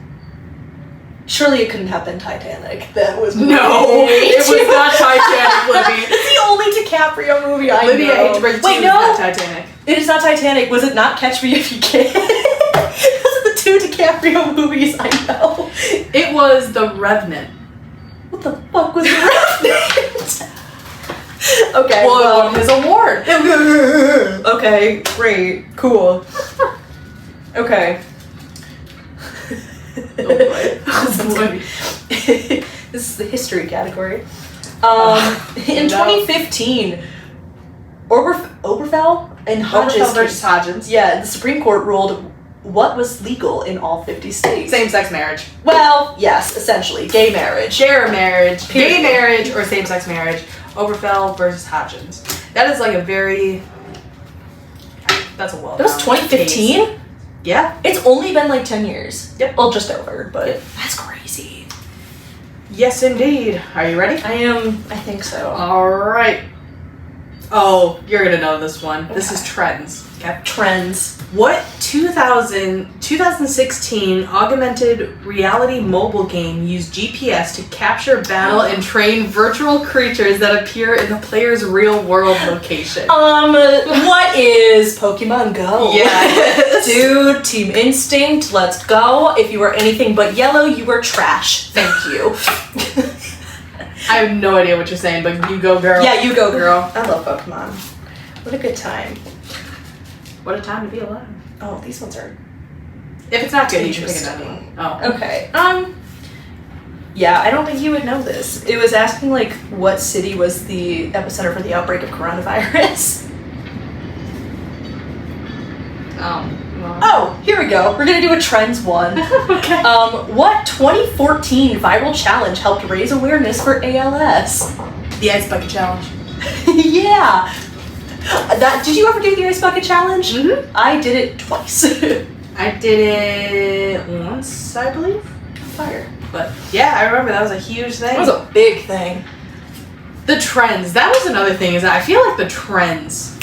Speaker 2: Surely it couldn't have been Titanic. That was
Speaker 1: no, it was not Titanic, Libby.
Speaker 2: It's the only DiCaprio movie I know.
Speaker 1: Libby, I hate to break it to you, it's not Titanic.
Speaker 2: It is not Titanic. Was it not Catch Me If You Can? Those are the two DiCaprio movies I know.
Speaker 1: It was The Revenant.
Speaker 2: What the fuck was The Revenant? Okay,
Speaker 1: well, it won his award.
Speaker 2: Okay, great, cool. Okay.
Speaker 1: Oh boy. Oh boy.
Speaker 2: This is the history category. In 2015, Oberfell and Hodges.
Speaker 1: Oberfell versus Hodges.
Speaker 2: Yeah, the Supreme Court ruled what was legal in all 50 states.
Speaker 1: Same-sex marriage.
Speaker 2: Well, yes, essentially. Gay marriage.
Speaker 1: Share marriage. Gay marriage or same-sex marriage. Oberfell versus Hodges. That is like a very... That's a well.
Speaker 2: That was 2015?
Speaker 1: Case. Yeah.
Speaker 2: It's only been like 10 years.
Speaker 1: Yep.
Speaker 2: Well, just over, but that's crazy.
Speaker 1: Yes, indeed. Are you ready?
Speaker 2: I am. I think so.
Speaker 1: All right. Oh, you're going to know this one. Okay. This is trends.
Speaker 2: Okay. Trends.
Speaker 1: What 2016 augmented reality mobile game used GPS to capture, battle, and train virtual creatures that appear in the player's real-world location?
Speaker 2: What is Pokemon Go?
Speaker 1: Yeah.
Speaker 2: Dude, Team Instinct, let's go. If you are anything but yellow, you are trash. Thank you.
Speaker 1: I have no idea what you're saying, but you go, girl.
Speaker 2: Yeah, you go, girl. I love Pokemon. What a good time.
Speaker 1: What a time to be alive.
Speaker 2: Oh, these ones are
Speaker 1: If it's not good, you should pick
Speaker 2: interesting.
Speaker 1: another one. Oh.
Speaker 2: Okay. Yeah, I don't think you would know this. It was asking, like, what city was the epicenter for the outbreak of coronavirus. Oh, here we go. We're gonna do a trends one.
Speaker 1: Okay.
Speaker 2: What 2014 viral challenge helped raise awareness for ALS?
Speaker 1: The Ice Bucket Challenge.
Speaker 2: Yeah. Did you ever do the Ice Bucket Challenge?
Speaker 1: Mm-hmm.
Speaker 2: I did it twice.
Speaker 1: I did it once, I believe.
Speaker 2: Fire.
Speaker 1: But yeah, I remember that was a huge thing.
Speaker 2: That was a big thing.
Speaker 1: The trends. That was another thing, is that I feel like the trends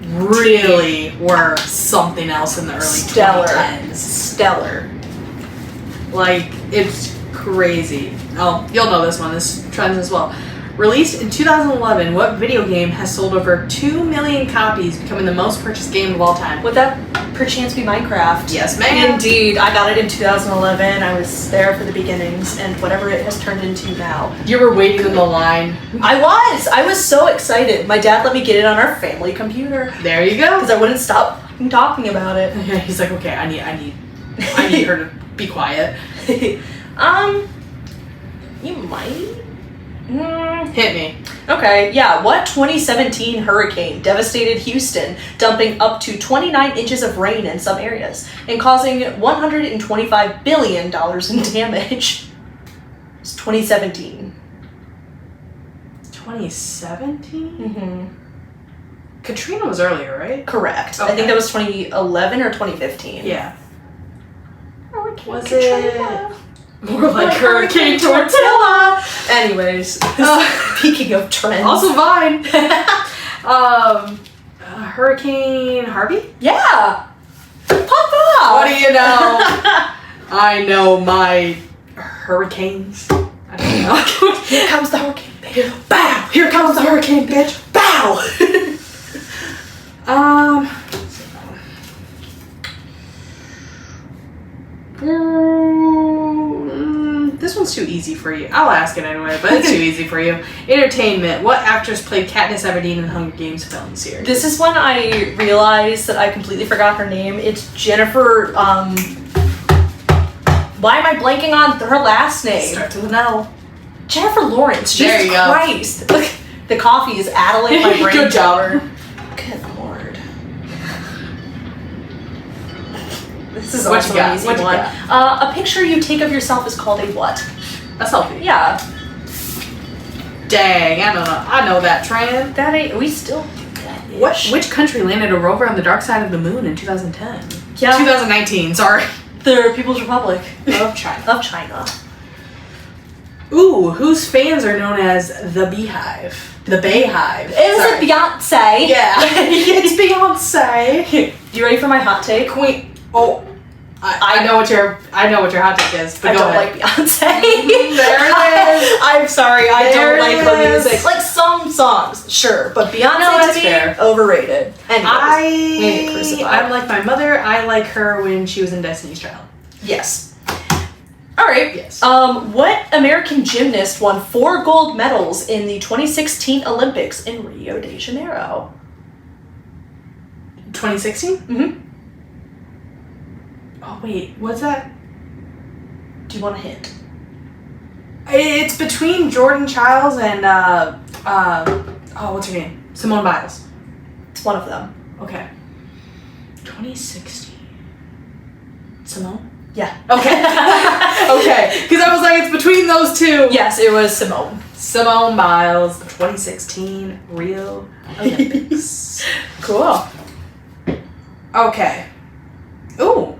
Speaker 1: really were something else in the early 2010s.
Speaker 2: Stellar.
Speaker 1: Like, it's crazy. Oh, you'll know this one. This trends as well. Released in 2011, what video game has sold over 2 million copies, becoming the most purchased game of all time?
Speaker 2: Would that perchance be Minecraft?
Speaker 1: Yes, ma'am.
Speaker 2: Indeed. I got it in 2011. I was there for the beginnings, and whatever it has turned into now.
Speaker 1: You were waiting in the line.
Speaker 2: I was so excited. My dad let me get it on our family computer.
Speaker 1: There you go.
Speaker 2: Because I wouldn't stop talking about it.
Speaker 1: He's like, okay, I need her to be quiet.
Speaker 2: You might.
Speaker 1: Hit me.
Speaker 2: Okay, yeah. What 2017 hurricane devastated Houston, dumping up to 29 inches of rain in some areas and causing $125 billion in damage? It's 2017.
Speaker 1: 2017?
Speaker 2: Mm-hmm.
Speaker 1: Katrina was earlier, right?
Speaker 2: Correct.
Speaker 1: Okay.
Speaker 2: I think that was 2011 or 2015.
Speaker 1: Yeah.
Speaker 2: Hurricane
Speaker 1: Was
Speaker 2: Katrina.
Speaker 1: it more like Hurricane Tortilla?
Speaker 2: Anyways, speaking of trends.
Speaker 1: Also Vine. Hurricane Harvey?
Speaker 2: Yeah. Pop off.
Speaker 1: What do you know? I know my hurricanes. I don't know.
Speaker 2: Here comes the hurricane, bitch.
Speaker 1: Bow! Here comes the hurricane, bitch. Bow! This one's too easy for you. I'll ask it anyway, but it's too easy for you. Entertainment. What actress played Katniss Everdeen in the Hunger Games film series?
Speaker 2: This is when I realized that I completely forgot her name. It's Jennifer, why am I blanking on her last name?
Speaker 1: Starts with an L.
Speaker 2: Jennifer Lawrence.
Speaker 1: There
Speaker 2: Jesus
Speaker 1: you go.
Speaker 2: Christ. Look, the coffee is addling my brain.
Speaker 1: Good job.
Speaker 2: Good lord. This is
Speaker 1: What
Speaker 2: also
Speaker 1: you got?
Speaker 2: an easy
Speaker 1: What you
Speaker 2: one.
Speaker 1: got?
Speaker 2: A picture you take of yourself is called a what?
Speaker 1: A selfie.
Speaker 2: Yeah.
Speaker 1: Dang, I don't know. I know that trend.
Speaker 2: That ain't, we still do that.
Speaker 1: Which country landed a rover on the dark side of the moon in 2010?
Speaker 2: Yeah.
Speaker 1: 2019, sorry.
Speaker 2: The People's Republic
Speaker 1: Of China.
Speaker 2: of China.
Speaker 1: Ooh, whose fans are known as the Beehive? The Bayhive.
Speaker 2: Is it Beyonce?
Speaker 1: Yeah. It's Beyonce.
Speaker 2: You ready for my hot take?
Speaker 1: Queen. Oh, I know what your hot take is. But
Speaker 2: I
Speaker 1: go
Speaker 2: don't
Speaker 1: ahead.
Speaker 2: like Beyonce.
Speaker 1: There it is.
Speaker 2: I'm sorry, I
Speaker 1: There
Speaker 2: don't like
Speaker 1: it
Speaker 2: her
Speaker 1: is.
Speaker 2: music. Like some songs, sure, but Beyonce
Speaker 1: No, that's
Speaker 2: to me,
Speaker 1: fair.
Speaker 2: overrated. Anyways, we get crucified.
Speaker 1: I'm like my mother. I like her when she was in Destiny's Child.
Speaker 2: Yes. All right.
Speaker 1: Yes.
Speaker 2: What American gymnast won 4 gold medals in the 2016 Olympics in Rio de Janeiro?
Speaker 1: 2016?
Speaker 2: Mm-hmm.
Speaker 1: Oh wait, what's that?
Speaker 2: Do you want a hint?
Speaker 1: It's between Jordan Childs and what's her name? Simone Biles.
Speaker 2: It's one of them.
Speaker 1: Okay. 2016. Simone?
Speaker 2: Yeah.
Speaker 1: Okay. Okay. Because I was like, it's between those two.
Speaker 2: Yes, it was Simone.
Speaker 1: Simone Biles, 2016 Rio Olympics.
Speaker 2: Cool.
Speaker 1: Okay. Ooh.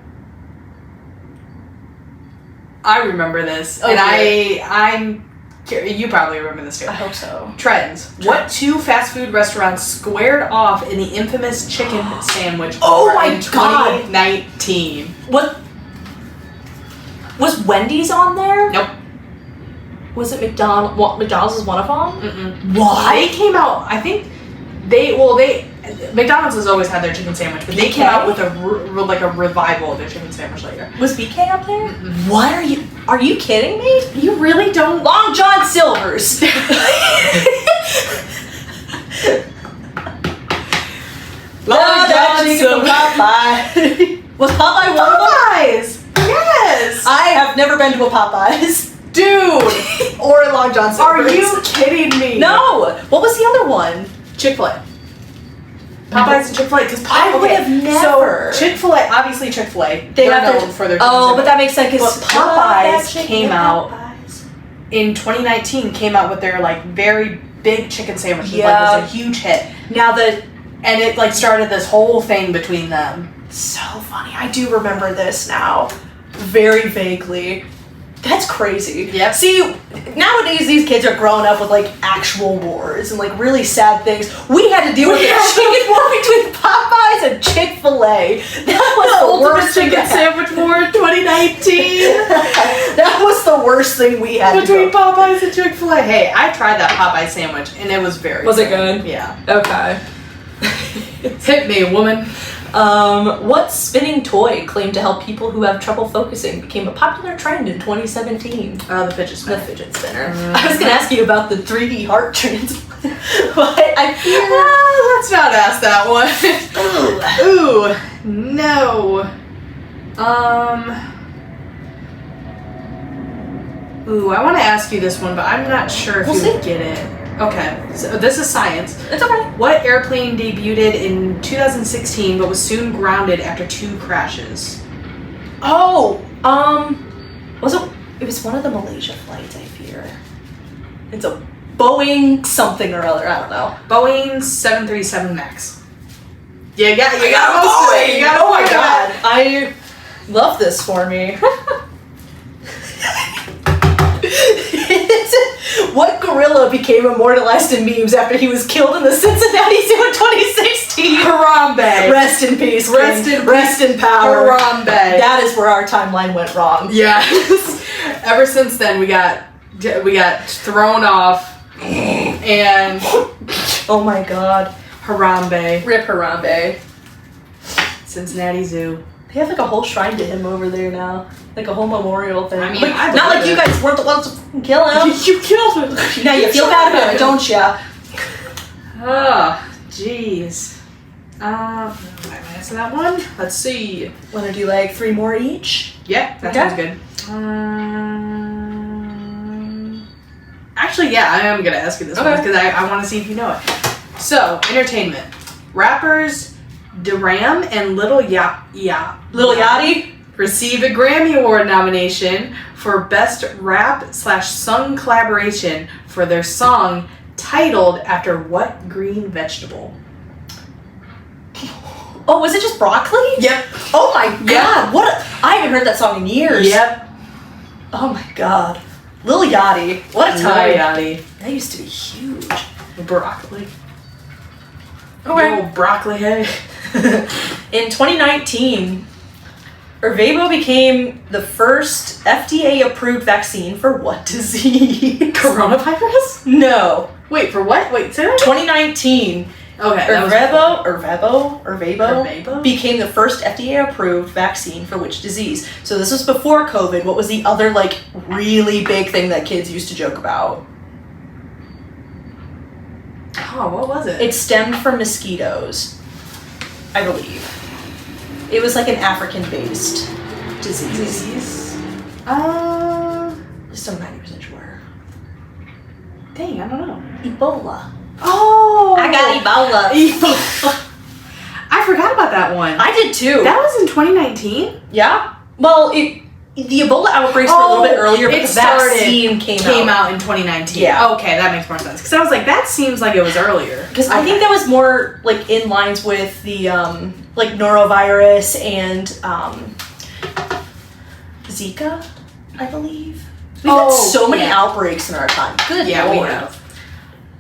Speaker 1: I remember this, and I'm. You probably remember this too.
Speaker 2: I hope so.
Speaker 1: Trends. What 2 fast food restaurants squared off in the infamous chicken sandwich
Speaker 2: Oh
Speaker 1: war
Speaker 2: my
Speaker 1: in 2019?
Speaker 2: What? Was Wendy's on there?
Speaker 1: Nope.
Speaker 2: Was it McDonald's? What, McDonald's is one of them?
Speaker 1: Mm-mm.
Speaker 2: Why?
Speaker 1: They came out. I think McDonald's has always had their chicken sandwich, but they came out with a revival of their chicken sandwich later.
Speaker 2: Was BK up there?
Speaker 1: Mm-mm.
Speaker 2: What are you kidding me?
Speaker 1: You really don't.
Speaker 2: Long John Silver's.
Speaker 1: Long John
Speaker 2: chicken from Popeye. Was Popeye one of them?
Speaker 1: Popeyes! Yes!
Speaker 2: I have never been to a Popeyes.
Speaker 1: Dude!
Speaker 2: Or a Long John Silver's.
Speaker 1: Are you kidding me?
Speaker 2: No! What was the other one?
Speaker 1: Chick-fil-A. Popeyes and Chick-fil-A, because
Speaker 2: I would have never.
Speaker 1: So, Chick-fil-A, obviously Chick-fil-A,
Speaker 2: They
Speaker 1: they're
Speaker 2: have
Speaker 1: known for their
Speaker 2: Oh, but that makes sense,
Speaker 1: But
Speaker 2: because
Speaker 1: Popeyes came out in 2019, came out with their, like, very big chicken sandwiches.
Speaker 2: Yeah.
Speaker 1: Like, it was a huge hit.
Speaker 2: Now that...
Speaker 1: And it, like, started this whole thing between them.
Speaker 2: So funny. I do remember this now. Very vaguely. That's crazy.
Speaker 1: Yep.
Speaker 2: See, nowadays these kids are growing up with like actual wars and like really sad things. We had to deal with a chicken war between Popeyes and Chick-fil-A. That was the worst thing
Speaker 1: chicken sandwich war in 2019.
Speaker 2: That was the worst thing we had
Speaker 1: Between
Speaker 2: to go.
Speaker 1: Popeyes and Chick-fil-A. Hey, I tried that Popeye sandwich and it was very
Speaker 2: Was it good?
Speaker 1: Yeah.
Speaker 2: Okay.
Speaker 1: Hit me, woman.
Speaker 2: What spinning toy claimed to help people who have trouble focusing became a popular trend in 2017?
Speaker 1: The fidget spinner.
Speaker 2: The fidget spinner. I was going to ask you about the 3D heart transplant, but I fear...
Speaker 1: Let's not ask that one. Ooh, no. Ooh, I want to ask you this one, but I'm not sure if you would get it. Okay, so this is science.
Speaker 2: It's okay.
Speaker 1: What airplane debuted in 2016 but was soon grounded after 2 crashes?
Speaker 2: Oh, was it was one of the Malaysia flights, I fear. It's a Boeing something or other, I don't know.
Speaker 1: Boeing 737 MAX. You got most of it. You got
Speaker 2: Oh my god. I love this for me. What gorilla became immortalized in memes after he was killed in the Cincinnati Zoo in 2016?
Speaker 1: Harambe.
Speaker 2: Rest in peace.
Speaker 1: Rest
Speaker 2: in power.
Speaker 1: Harambe.
Speaker 2: That is where our timeline went wrong.
Speaker 1: Yes. Ever since then, we got thrown off, and
Speaker 2: Oh my god.
Speaker 1: Harambe.
Speaker 2: Rip Harambe.
Speaker 1: Cincinnati Zoo.
Speaker 2: They have like a whole shrine to him over there now. Like a whole memorial thing.
Speaker 1: I mean,
Speaker 2: Like,
Speaker 1: I
Speaker 2: not like
Speaker 1: believe
Speaker 2: you
Speaker 1: it.
Speaker 2: guys weren't the ones to fucking kill him.
Speaker 1: You killed him.
Speaker 2: Now you feel bad about it, don't ya?
Speaker 1: Oh, jeez. Am I gonna answer that one? Let's see.
Speaker 2: Wanna do like 3 more each?
Speaker 1: Yeah, that
Speaker 2: Okay.
Speaker 1: sounds good. Actually, yeah, I am gonna ask you this one because I want to see if you know it. So, entertainment. Rappers Duram and Lil
Speaker 2: Yachty?
Speaker 1: receive a Grammy Award nomination for Best Rap/Sung Collaboration for their song titled after what green vegetable?
Speaker 2: Oh, was it just broccoli?
Speaker 1: Yep.
Speaker 2: Oh my god, I haven't heard that song in years.
Speaker 1: Yep.
Speaker 2: Oh my god. Lil Yachty. What a time.
Speaker 1: Lil Yachty.
Speaker 2: That used to be huge.
Speaker 1: Broccoli.
Speaker 2: Okay.
Speaker 1: Oh, broccoli head.
Speaker 2: In 2019, Ervebo became the first FDA-approved vaccine for what disease?
Speaker 1: Coronavirus?
Speaker 2: No.
Speaker 1: Wait, for what? Wait, say that?
Speaker 2: 2019,
Speaker 1: Okay.
Speaker 2: Ervebo became the first FDA-approved vaccine for which disease? So this was before COVID. What was the other, like, really big thing that kids used to joke about?
Speaker 1: Oh, what was it?
Speaker 2: It stemmed from mosquitoes, I believe. It was like an African-based disease. Just I'm 90% sure.
Speaker 1: Dang, I don't know.
Speaker 2: Ebola.
Speaker 1: Oh!
Speaker 2: I got Ebola.
Speaker 1: I forgot about that one.
Speaker 2: I did too.
Speaker 1: That was in 2019?
Speaker 2: Yeah. Well, the Ebola outbreaks were a little bit earlier, but the vaccine came out
Speaker 1: in 2019.
Speaker 2: Yeah.
Speaker 1: Okay, that makes more sense. Because I was like, that seems like it was earlier.
Speaker 2: Because I think that was more like in lines with the like norovirus and Zika, I believe. We've had so many outbreaks in our time. Good
Speaker 1: we
Speaker 2: Lord.
Speaker 1: have.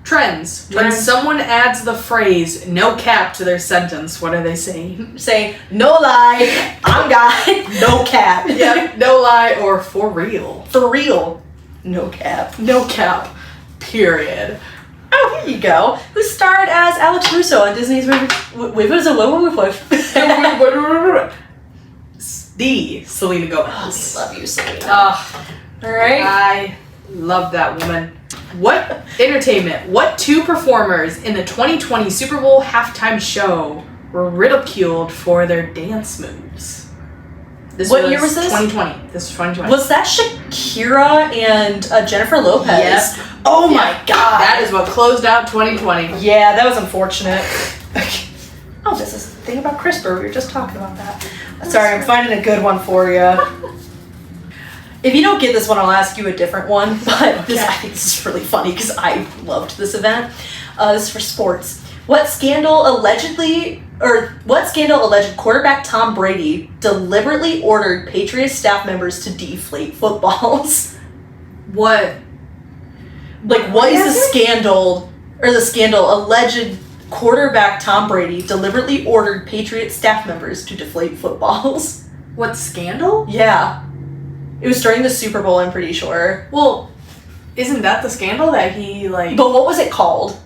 Speaker 1: Trends. When someone adds the phrase "no cap" to their sentence, what are they saying?
Speaker 2: Say, no lie, I'm God, no cap.
Speaker 1: Yeah, no lie or for real.
Speaker 2: For real, no cap.
Speaker 1: No cap. Period.
Speaker 2: Oh, here you go. Who starred as Alex Russo on Disney's movie?
Speaker 1: The Selena Gomez.
Speaker 2: Love you, Selena.
Speaker 1: All
Speaker 2: right.
Speaker 1: I love that woman. What 2 performers in the 2020 Super Bowl halftime show were ridiculed for their dance moves.
Speaker 2: What year was this?
Speaker 1: 2020. This was 2020.
Speaker 2: Was that Shakira and Jennifer Lopez?
Speaker 1: Yes.
Speaker 2: Oh my god.
Speaker 1: That is what closed out 2020.
Speaker 2: Yeah, that was unfortunate. Oh, this is the thing about CRISPR. We were just talking about that. Sorry, I'm finding a good one for you. If you don't get this one, I'll ask you a different one. But I think this is really funny because I loved this event. This is for sports. What scandal alleged quarterback Tom Brady deliberately ordered Patriots staff members to deflate footballs?
Speaker 1: What?
Speaker 2: What is the scandal alleged quarterback Tom Brady deliberately ordered Patriots staff members to deflate footballs?
Speaker 1: What scandal?
Speaker 2: Yeah. It was during the Super Bowl, I'm pretty sure.
Speaker 1: Well, isn't that the scandal that he, like...
Speaker 2: But what was it called?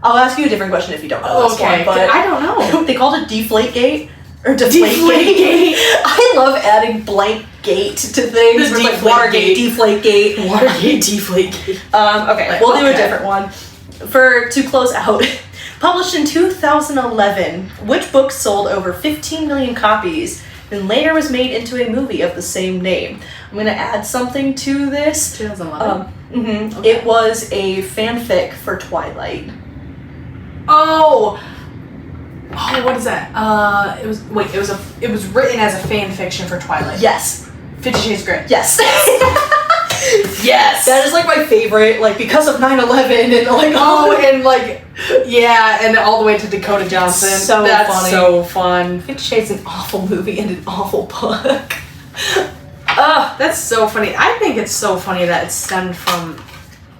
Speaker 2: I'll ask you a different question if you don't know this one, but...
Speaker 1: I don't know.
Speaker 2: They called it Deflategate? Or Deflategate? I love adding blank gate to things.
Speaker 1: The
Speaker 2: like Watergate, Deflategate.
Speaker 1: Watergate, Deflategate.
Speaker 2: Okay, we'll do a different one. To close out, published in 2011, which book sold over 15 million copies and later was made into a movie of the same name? I'm going to add something to this.
Speaker 1: 2011?
Speaker 2: Okay. It was a fanfic for Twilight.
Speaker 1: Oh, what is that? It was written as a fan fiction for Twilight.
Speaker 2: Yes.
Speaker 1: 50 Shades of Grey.
Speaker 2: Yes.
Speaker 1: Yes.
Speaker 2: That is my favorite, because of 9/11
Speaker 1: and all the way to Dakota Johnson.
Speaker 2: That's
Speaker 1: funny. So fun.
Speaker 2: 50 Shades is an awful movie and an awful book.
Speaker 1: That's so funny. I think it's so funny that it stemmed from...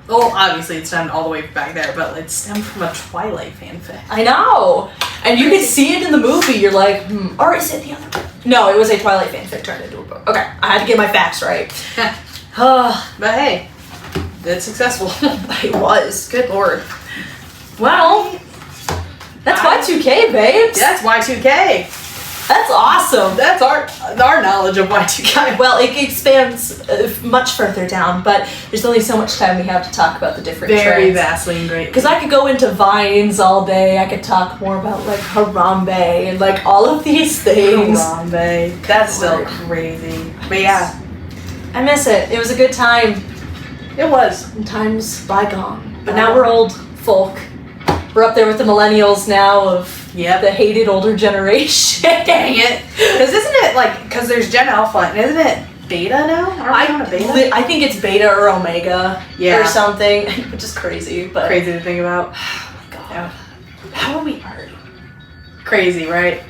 Speaker 1: Well, obviously it stemmed all the way back there, but it stemmed from a Twilight fanfic.
Speaker 2: I know! And you can see it in the movie, you're like, or is it the other one? No, it was a Twilight fanfic turned into a book. Okay, I had to get my facts right.
Speaker 1: But hey, it's successful.
Speaker 2: It was. Good lord. Well, that's Y2K, babes.
Speaker 1: That's Y2K.
Speaker 2: That's awesome.
Speaker 1: That's our knowledge of Y2K.
Speaker 2: Well, it expands much further down, but there's only so much time we have to talk about the different trends.
Speaker 1: Very vastly and great.
Speaker 2: Because I could go into vines all day. I could talk more about Harambe and all of these things.
Speaker 1: Harambe. That's so crazy. But yeah.
Speaker 2: I miss it. It was a good time.
Speaker 1: It was.
Speaker 2: And time's bygone. But now we're old folk. We're up there with the millennials now of the hated older generation.
Speaker 1: Dang it. Because isn't it because there's Gen Alpha and isn't it beta now?
Speaker 2: I think it's beta or omega or something, which is crazy. But
Speaker 1: crazy to think about.
Speaker 2: Oh my god.
Speaker 1: Yeah.
Speaker 2: How are we already?
Speaker 1: Crazy, right?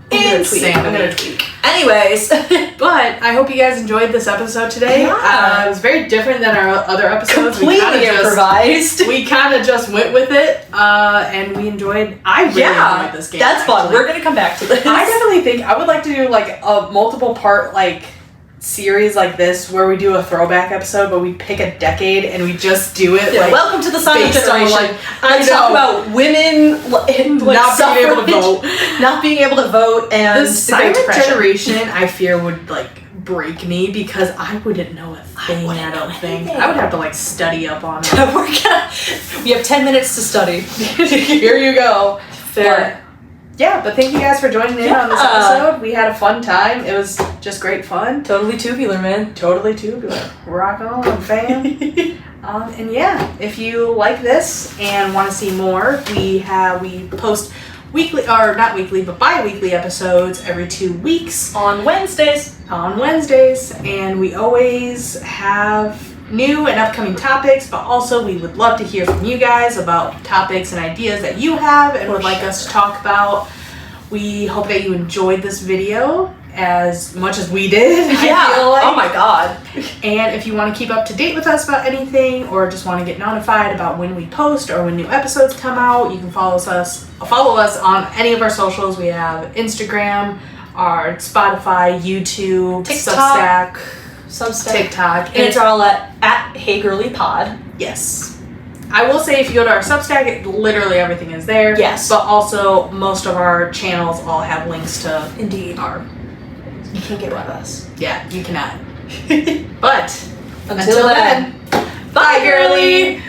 Speaker 2: Insane. I'm gonna tweak. Anyways,
Speaker 1: but I hope you guys enjoyed this episode today.
Speaker 2: Yeah.
Speaker 1: It was very different than our other episodes.
Speaker 2: Completely improvised.
Speaker 1: We kind of just went with it, and we enjoyed. I really enjoyed this game.
Speaker 2: That's fun. We're gonna come back to this.
Speaker 1: I definitely think I would like to do a multiple part series like this where we do a throwback episode, but we pick a decade and we just do it.
Speaker 2: Welcome to the Silent Generation.
Speaker 1: I
Speaker 2: talk about women
Speaker 1: not being able to vote,
Speaker 2: not being able to vote, and
Speaker 1: the Silent Generation. I fear would break me because I wouldn't know a thing. I don't think I would have to study up on it.
Speaker 2: We have 10 minutes to study.
Speaker 1: Here you go. Fair. But thank you guys for joining in on this episode. We had a fun time. It was just great fun.
Speaker 2: Totally tubular, man.
Speaker 1: Totally tubular. Rock on, fam. And if you like this and want to see more, we post weekly, or not weekly, but bi-weekly episodes every 2 weeks.
Speaker 2: On Wednesdays.
Speaker 1: And we always have new and upcoming topics, but also we would love to hear from you guys about topics and ideas that you have and would like us to talk about. We hope that you enjoyed this video as much as we did. I feel like.
Speaker 2: Oh my god.
Speaker 1: And if you want to keep up to date with us about anything or just want to get notified about when we post or when new episodes come out, you can follow us on any of our socials. We have Instagram, our Spotify, YouTube,
Speaker 2: TikTok,
Speaker 1: TikTok.
Speaker 2: And it's all at HeyGirlyPod.
Speaker 1: Yes. I will say if you go to our Substack, literally everything is there.
Speaker 2: Yes.
Speaker 1: But also most of our channels all have links to
Speaker 2: Indeed.
Speaker 1: You
Speaker 2: can't get rid of us.
Speaker 1: Yeah, you cannot. But
Speaker 2: until then,
Speaker 1: bye girly!